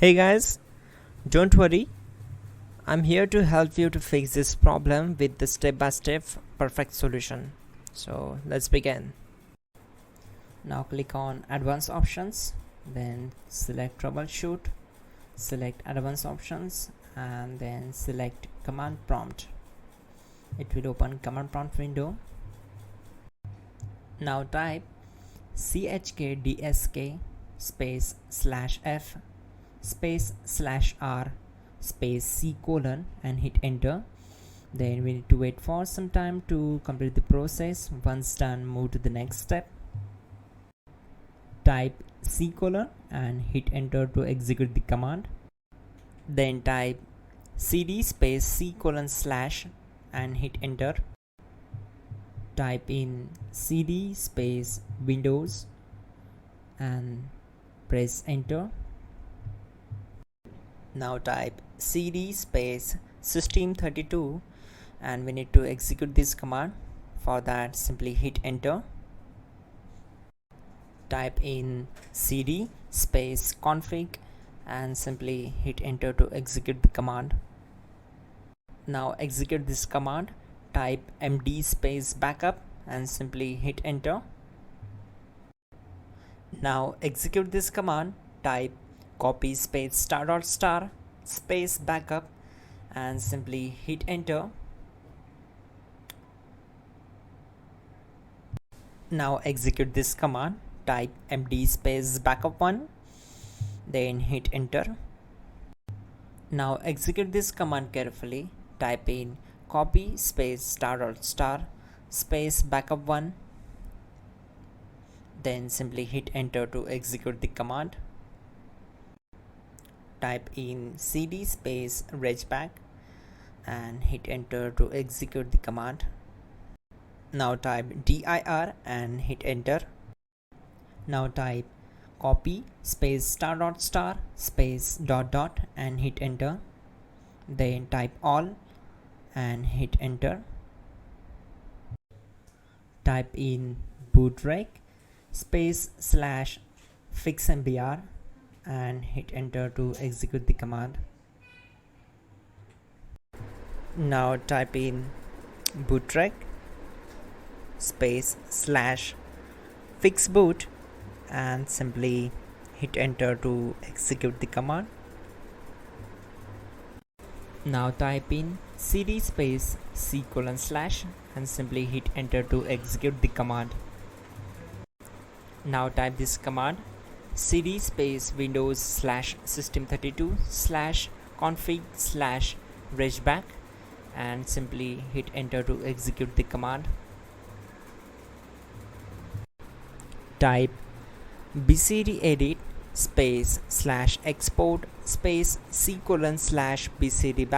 Hey guys, don't worry, I'm here to help you to fix this problem with the step-by-step perfect solution. So let's begin. Now click on advanced options, then select troubleshoot, select advanced options and then select command prompt. It will open command prompt window. Now type chkdsk space /f space /r space c colon and hit enter. Then we need to wait for some time to complete the process. Once done, move to the next step. Type c colon and hit enter to execute the command. Then type cd space c colon / and hit enter. Type in cd space windows and press enter. Now type cd space system32 and we need to execute this command. For that, simply hit enter. Type in cd space config and simply hit enter to execute the command. Now execute this command. Type md space backup and simply hit enter. Now execute this command. Type copy space *** space backup and simply hit enter. Now execute this command. Type md space backup1 then hit enter. Now execute this command carefully. Type in copy space ** space backup1 then simply hit enter to execute the command. Type in cd space regback and hit enter to execute the command. Now type dir and hit enter. Now type copy space ** space ... and hit enter. Then type all and hit enter. Type in bootrec space /fixmbr and hit enter to execute the command. Now type in bootrec space /fixboot and simply hit enter to execute the command. Now type in cd space c colon / and simply hit enter to execute the command. Now type this command cd space windows /system32 /config /regback and simply hit enter to execute the command. Type bcd edit space /export space c colon /bcd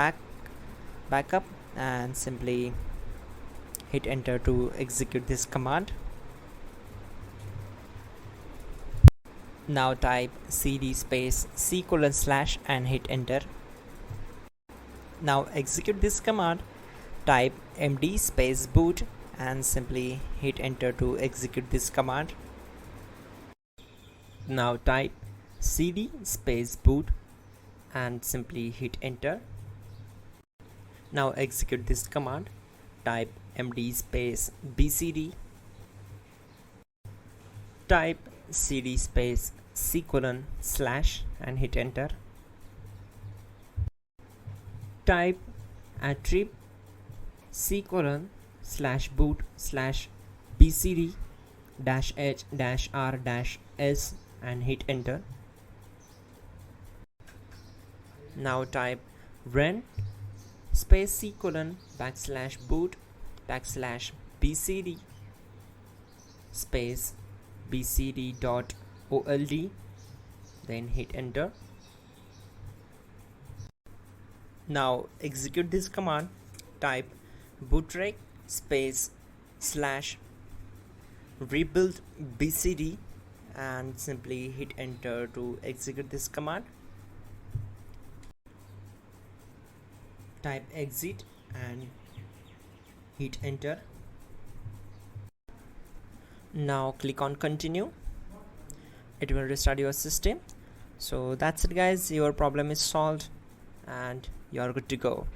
backup and simply hit enter to execute this command. Now type cd space c colon / and hit enter. Now execute this command. Type md space boot and simply hit enter to execute this command. Now type cd space boot and simply hit enter. Now execute this command. Type md space bcd. Type cd space c colon / and hit enter. Type attrib c colon /boot /bcd -h -r -s and hit enter. Now type run space c colon /boot /bcd space bcd.old then hit enter. Now execute this command. Type bootrec space /rebuild bcd and simply hit enter to execute this command. Type exit and hit enter. Now click on continue. It will restart your system. So that's it guys, your problem is solved and you're good to go.